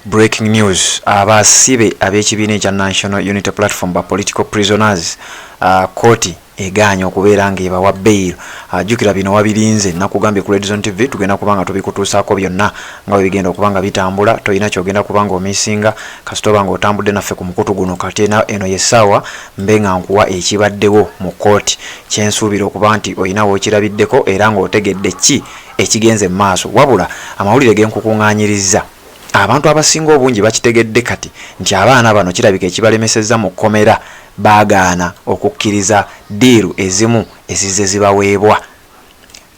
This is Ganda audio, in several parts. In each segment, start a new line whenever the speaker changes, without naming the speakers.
Breaking news. Abasibe ab'ekibiina ekya National Unity Platform ba political prisoners kooti egaanya okubeera ng'ebawa bail. Jjukira bino wabirinze nakugambye ku Red Zone TV tugenda kubanga tubikutuusaako byonna nga bwe bigenda okubanga bitambula. Toyina kyogenda kubanga omisinga kasita oba ng'otambudde naffe ku mukutu guno kati eno yessaawa mbe nga nkuwa ekibaddewo mu kooti kyensuubira okuba nti oyinawo okirabiddeko era ng'otegedde ki ekigenze mu maaso. Wabula amawulire genkukuŋŋaanyirizza abantu abasinga obungi bakitegedde kati nti abaana bano kirabika ekibalemesezza mu kkomera baagaana okukkiriza diiru ezimu ezizze zibaweebwa.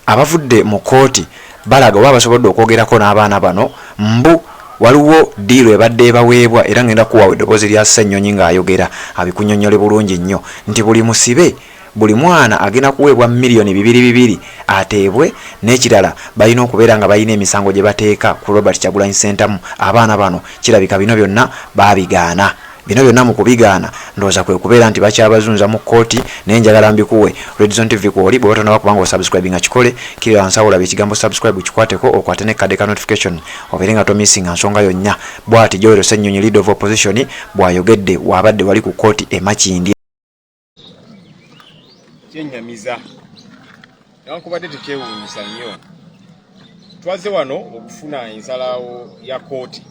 Abavudde mu kooti balaga oba basobodde okwogerako n'abaana bano mbu waliwo diiru ebadde ebaweebwa era ngenda kuwa eddoboozi lya Ssennyonyi ng'ayogera abikunnyonnyole bulungi nnyo nti buli musibe buli mwana agenda kuweebwa milioni 200 ateebwe n'ekirala balina okubeera nga balina emisango gye bateeka ku Robert Kyagulanyi Center mu. Abaana bano kirabika bino byonna baabigaana. Bino byonna mu kubigaana ndowooza kwe kubeera nti bakyabazunza mu kooti naye njagala mbikuwe Red Zone TV kwoli bwe batonaba kubanga osubscribe nga kikole kiri wansi awo olaba ekigambo subscribe kikwateko okwate ne kade ka notification obeere nga tomisinga nsonga yonna. Bw'ati Joel Ssennyonyi leader of opposition bw'ayogedde wabadde wali ku kooti e Makindye.
Kyenyamiza newankubadde tekyewuunyisa nnyo. Twaze wano okufuna ensalawo ya kooti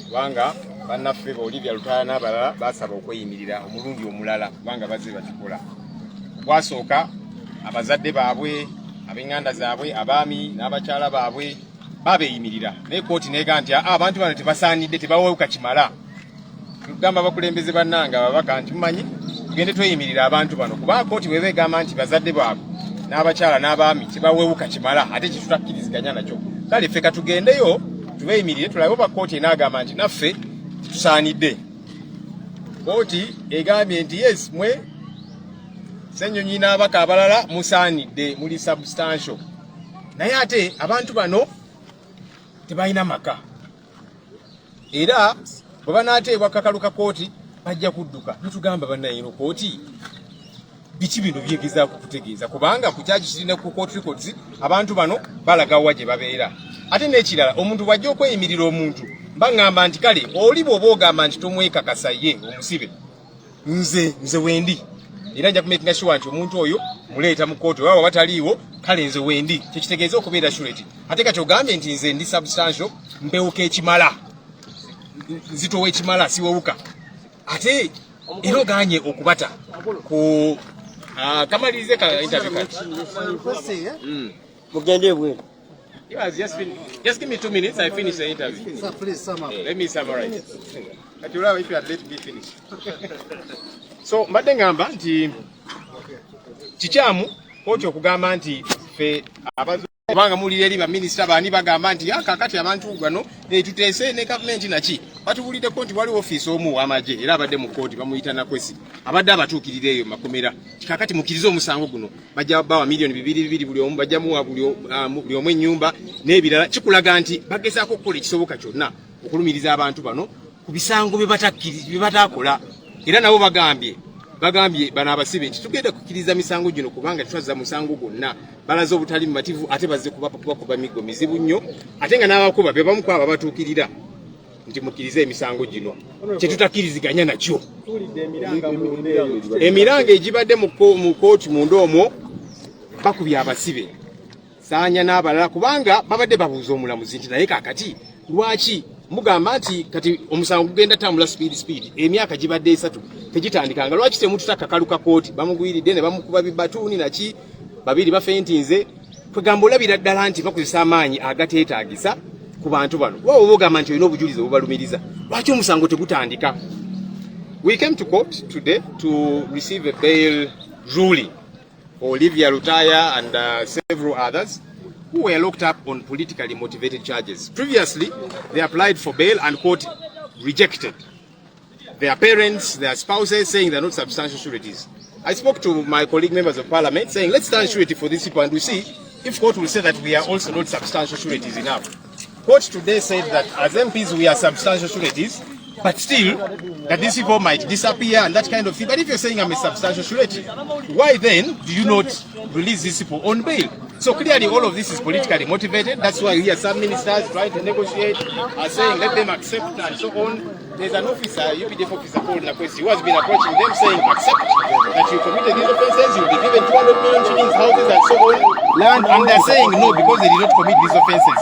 kubanga bannaffe ba Olivia Lutaya n'abalala basaba okweyimirira omulundi omulala kubanga bazze bakikola. Kwasooka abazadde baabwe ab'eŋŋanda zaabwe abaami n'abakyala baabwe babeeyimirira naye kooti neega nti abantu bano tebasaanidde tebawewuka kimala. Tugamba abakulembeze bannanga ababaka nti mumanyi tugende tweyimirira abantu bano kuba kooti bwe beegamba nti bazadde baabwe n'abakyala n'abaami tebawewuka kimala ate kitutakkiriziganya nakyo. Kale ffe katugendeyo tubeeyimirire tulabe oba kooti enaagamba nti naffe tusaanidde. Kooti egambye nti yes mwe Ssennyonyi n'abaka abalala musaanidde muli substantial naye ate abantu bano tebalina maka era bwe banaateebwa kakalu ka kooti bajja kudduka netugamba bannayino kooti biki bino byegezaako kutegeeza kubanga ku kyaki kirina ku court records abantu bano balagawa gye babeera. Ate n'ekirala omuntu bw'ajja okweyimirira omuntu baŋŋamba nti kale oli bw'oba ogamba nti tomwekakasa ye omusibe nze wendi era nja kumakinga sure nti omuntu oyo muleeta mu kooti oba bataliiwo kale nze wendi kyekitegeeza okubeera surety. Ate kati ogambye nti nze ndi substantial mbewuka ekimala nzitowa ekimala siwewuka ate era oganye okubata ku kamalirize ka interview kati
mugende bwe.
Just give me 2 minutes. I finish the interview.
Sir, please sum up.
Let me summarize. But you if you had let me finish. So, mbadde ngamba nti kikyamu kooti okugamba nti fe abanga mulira eri baminisita baani bagamba nti kakati abantu bano tuteese ne gavumenti naki batubuliddeko nti waliwo ofiisi omu w'amagye era abadde mu kooti bamuyita Nakwesi abadde abatuukirira eyo makomera kakati mukkirize omusango guno bajja bawa milioni 200 buli omu bajja muwa buli omu ennyumba n'ebirala kikulaga nti bagezaako okukola ekisoboka kyonna okulumiriza abantu bano ku bisango bye bataakola era nabo bagambye bano abasibe nti tugenda kukkiriza misango gino kubanga twazza musango gwonna balaze obutali mumativu ate bazze kuba migo mizibu nnyo ate nga n'abakuba be bamu kwaba batuukirira nti mukkirize emisango gino kyetutakkiriziganya nakyo. Emiranga egibadde mu kooti munda omwo bakubye abasibe saanya n'abalala kubanga babadde babuuza omulamuzi nti naye kakati lwaki mugamba nti kati omusango gugenda tambula speed emyaka gibadde 3 tegitandikanga lwaki temututaka kaluka kooti bamugwiridde ne bamukuba bibatuuni naki babiri bafentinze kwegamba olabira ddala nti bakozesa amaanyi agateetaagisa ku bantu bano waba bogamba nti olina obujulizi obubalumiriza lwaki omusango tegutandika. We came to court today to receive a bail ruling for Olivia Lutaya and several others who were locked up on politically motivated charges. Previously, they applied for bail and court rejected. Their parents, their spouses saying they're not substantial sureties. I spoke to my colleague members of parliament saying let's stand surety for these people and we see if court will say that we are also not substantial sureties enough. Court today said that as MPs we are substantial sureties, but still that these people might disappear and that kind of thing. But if you're saying I'm a substantial surety, why then do you not release these people on bail? So clearly all of this is politically motivated. That's why we are some ministers trying to negotiate, are saying let them accept and so on. There's an officer, UPDF officer called Nakwesi, who has been approaching them saying accept that you committed these offences, you'll be given 200 million shillings, houses and so on, land, and they're saying no because they did not commit these offences.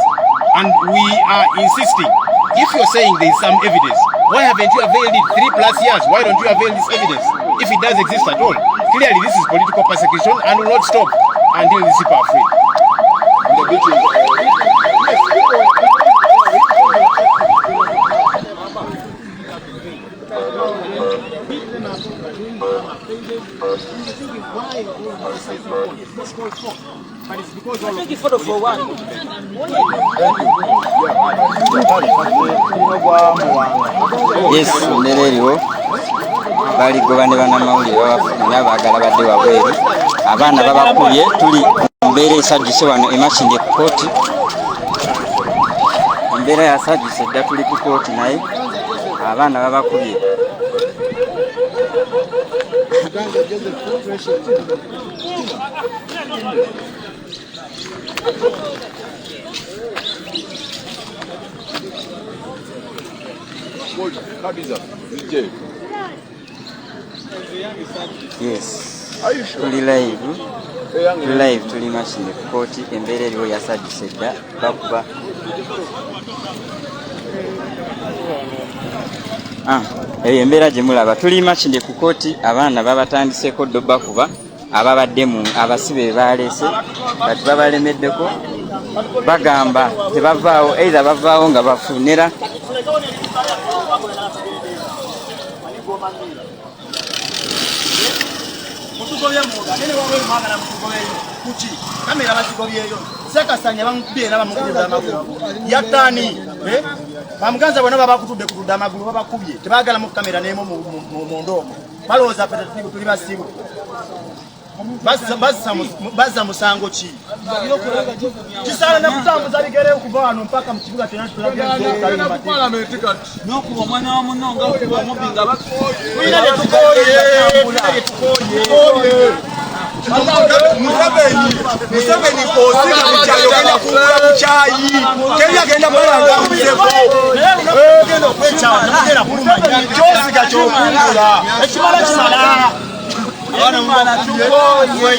And we are insisting, if you're saying there is some evidence, why haven't you availed it 3+ years? Why don't you avail this evidence if it does exist at all? Clearly this is political persecution and will not stop until these people are free.
Yes, nereriwo bali gobane banamawulire babafuna abagala badde wabweru abaana babakubye tuli mbeera esajjuse wano emakindi ku kooti embeera yasajjuse dda tuli ku kooti naye abaana babakubye Yes, tuli live tuli mashini ku kooti embeera eriwo yasajjuse dda bakuba eyo embeera gye mulaba tuli mashini ku kooti abaana babatandiseko ddo bakuba ababadde mu abasibe baleese kati babalemeddeko bagamba tebavaawo either bavaawo nga bafunira
kamera bazigobyeyo sekasanya bamukubye n'abamukubye amagulu yatani bamuganza bona babakutudde kutudde amagulu babakubye tebagala mu kamera nemo mu ndomo balooza petatibu tuli basibu bazza musango ki kisala nakutambuza bigere okuva wano mpaka mu kibuga kyonna n'okuba omwana wa munonga okuba omubinga tulina byetukoye Museveni kozika mukyayogenda kuwula ku kyayi teri agenda balanga muzeko genda okwekyala namugenda kulumanya kyosiga kyokungula ekimala kimala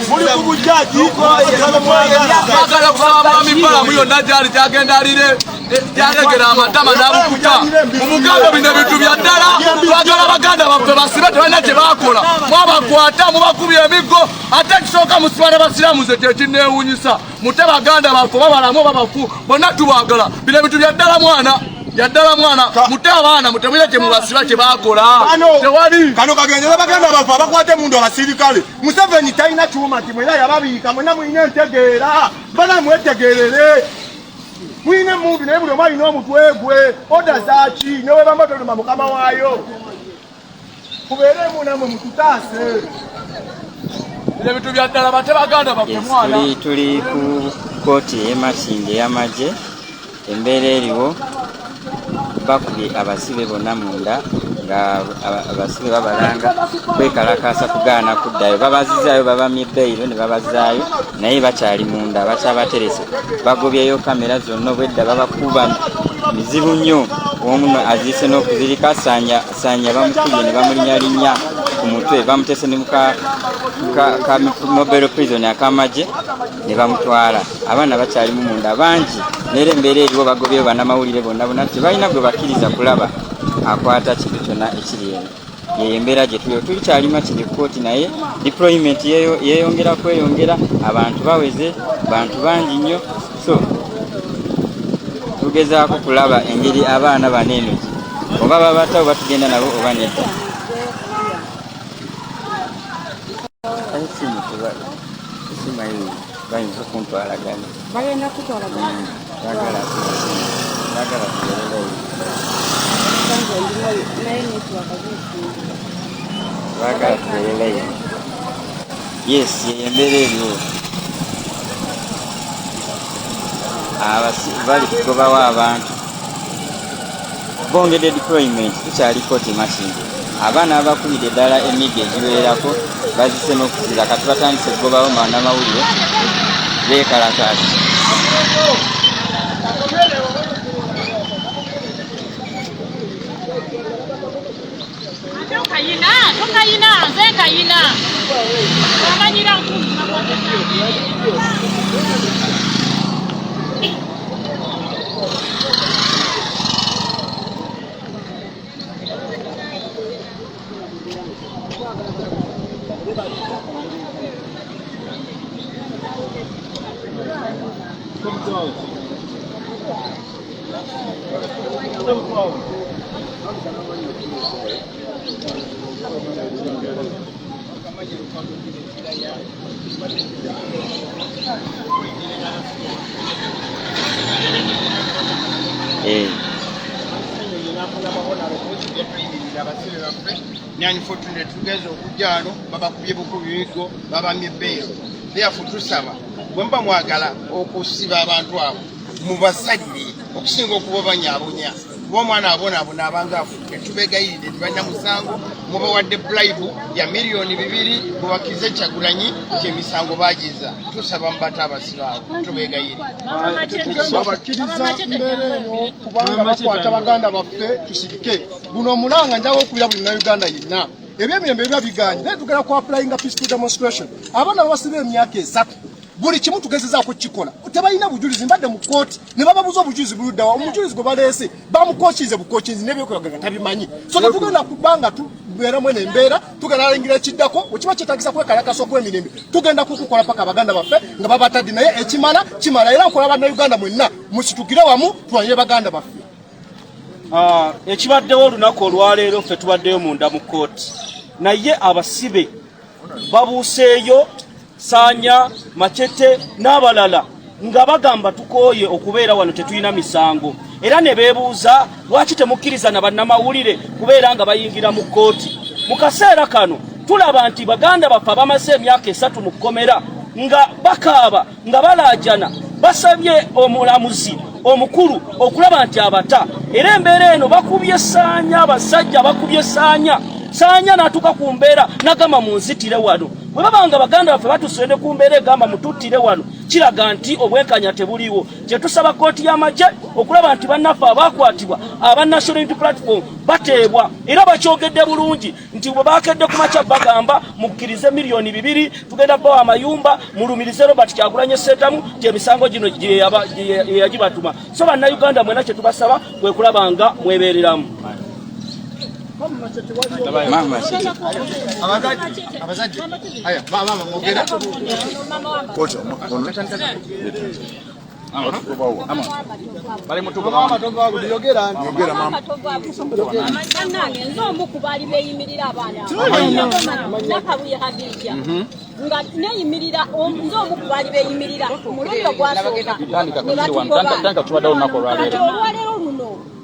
muli ku bujaji
twagala kusaba mwami balamu yonna gyali gyagenda alire gyalegera amatama n'abukuta mumugambo bino bintu bya ddala twagala baganda baffe basibe tebalina kye bakola mwabakwata mubakubya emiggo ate ekisooka musiba ne basiramu nze kyekinneewuunyisa mute baganda baffe babalamu babafu bonna tubagala bino ebintu bya ddala mwana yaddala mwana mute abaana mutemwire kye mubasiba kye bakola tewali
kano kagendera baganda baffe abakwate mundu abasirikale Museveni talina kyuma nti mwena yababiika mwena mulina entegeera bana mwetegerere mwine mundu naye buli omu alina omutwe gwe oda zaki newe bamatoluma mukama waayo kubeeremu namwe mututaase
bino ebintu bya ddala bate baganda baffe mwana
tuli ku kooti ey'emakindi ey'amagye embeera eriwo bakubye abasibe bonna munda nga abasibe babalanga kwekalakasa kugaana kuddayo babazizaayo babamye beyiro ne babazaayo naye bakyali munda bakyabaterese bagobyeyo kamera zonna obwedda babakuba mizibu nnyo omu aziise n'okuzirika sanya bamukubye ne bamulinyalinya ku mutwe bamutese ne muka mobile prison akamagye ne bamutwala abaana bakyalimu munda bangi neera embeera eriwo bagobyeyo bannamawulire bonna bonna tebalina gwe bakkiriza kulaba akwata kintu kyonna ekiri eno yeyo embeera gye tulikyali makiri ku kooti naye deployment yeeyongera kweyongera abantu baweze bantu bangi nnyo so tugezaako kulaba engeri abaana baneeno oba babatawo batugenda nabo oba nedda bayinza okuntwalagana bagenda kutwalagana bagala tubeererayo yes embeera eriwo bali kugobawo abantu bongedde deployment tukyali kooti makindi abaana abakubidde eddala emigga egiwererako bazise n'okuzira kati batandise kugobawo bannamawulire bekalakasa.
Tokayina, nze kayina. Wamanyira nkumma
Nyanyifortunate tugeze okujjano babakubye bukubigo babamye bbeero therefore tusaba bwe mba mwagala okusiba abantu abo mubasalire okusinga okuba banyaabunya kuba omwana abonaabona abanga afudde tubegayirire tebalina musango mubawadde bribe ya miliyoni 2 mubakize Kyagulanyi kyemisango bagiza tusaba mbata abasiba abo tubegayirire abakiriza mbeera eno kubanga bakwata baganda baffe tusirike guno omulanga njawo okubira buli na Uganda yenna eby'emirembe biba biganye naye tugenda ku applying a peaceful demonstration abaana babasiba emyaka 3 buli kimu tugezezaako kukikola tebalina bujulizi mbadde mu kooti ne bababuza obujulizi buluddawa omujulizi gwe baleese bamukokiize bukokiizi n'ebyokweraga tabimanyi so tetugenda kubanga tubeeramu eno embeera tugenda alengira ekiddako wekiba kyetagisa kwekalakasa okw'emirembe tugenda kukukola paka abaganda baffe nga babatadde naye kimala era nkola bannayuganda mwenna musitukire wamu tulwanyire baganda baffe.
Ekibaddewo olunaku olwaleero ffe tubaddeyo munda mu kooti naye abasibe babuuseeyo Sanya, Machete n'abalala nga bagamba tukooye okubeera wano tetulina misango era ne beebuuza lwaki temukkiriza na bannamawulire kubeera nga bayingira mu kooti. Mu kaseera kano tulaba nti baganda baffe bamaze emyaka 3 mu kkomera nga bakaaba nga balaajana basabye omulamuzi omukulu okulaba nti abata era embeera eno bakubye Sanya abasajja bakubye Sanya natuka ku mbeera nagamba munzitire wano bwe babanga baganda baffe batusende ku mbeera egamba mututtire wano kiraga nti obwenkanya tebuliwo. Kye tusaba kooti y'amagye okulaba nti bannaffe abakwatibwa aba National Unity Platform bateebwa era bakyogedde bulungi nti bwe bakedde ku makya bagamba mukkirize miliyoni 2 tugenda bawa amayumba mulumirize Robert Kyagulanyi Ssentamu gy'emisango gino gye yagibatuma. So bannayuganda mwena kye tubasaba kwe kulaba nga mwebeereramu.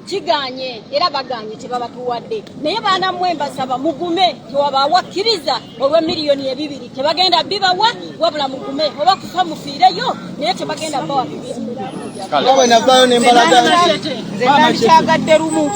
Kiganye era baganye tebabatuwadde naye baana mwemba saba mugume tewabawakiriza olwa miliyoni 2 tebagenda bibawa wabula mugume oba kufa mufiireyo naye tebagenda bawa
kawe navayo nembalaga
nze kyagadde lumu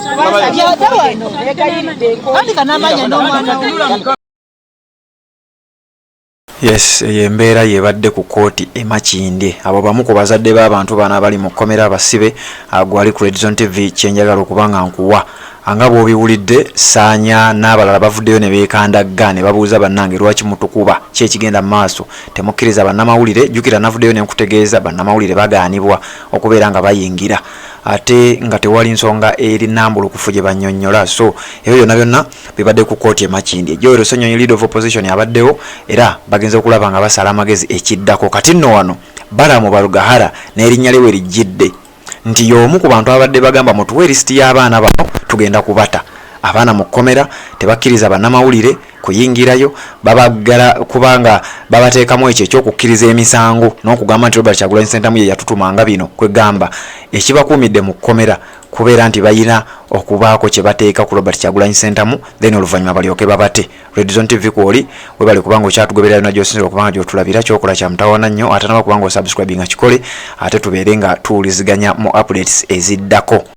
Yes, embeera yebadde ku kooti e Makindye. Abo bamu ku bazadde b'abantu bana abali mu kkomera abasibe agwali ku Red Zone TV kyenjagala okubanga nkuwa anga bw'obiwulidde Sanya n'abalala bavuddeyo ne beekandagga ne babuuza bannange lwaki mutukuba ki ekigenda mu maaso temukkiriza bannamawulire. Jjukira navuddeyo ne nkutegeeza bannamawulire bagaanibwa okubeera nga bayingira ate nga tewali nsonga eri nnambulukufu gye bannyonnyola. So ebyo byonna byonna bibadde ku kooti e Makindye. Joel Ssenyonyi leader of opposition abaddewo era bagenze okulaba nga basala amagezi ekiddako. Kati nno wano Balamu Balugahara n'erinnya lyewe lijjidde nti y'omu ku bantu abadde bagamba mutuwe lisiti y'abaana bano tugenda kubata. Abaana mu kkomera tebakkiriza bannamawulire kuyingirayo babagala kubanga babateekamu ekyo ekyokukkiriza emisango n'okugamba nti Robert Kyagulanyi Ssentamu ye yatutumanga bino kwegamba ekibakuumidde mu kkomera kubeera nti bayina okubaako kye bateeka ku Robert Kyagulanyi Ssentamu then oluvannyuma balyoke babate. Red Zone TV kwoli webale kubanga okyatugoberera byonna gy'osinzira okubanga gy'otulabira kyokola kya mutawaana nnyo ate naba kubanga osubscribinga kikole ate tubeere nga tuwuliziganya mu updates eziddako.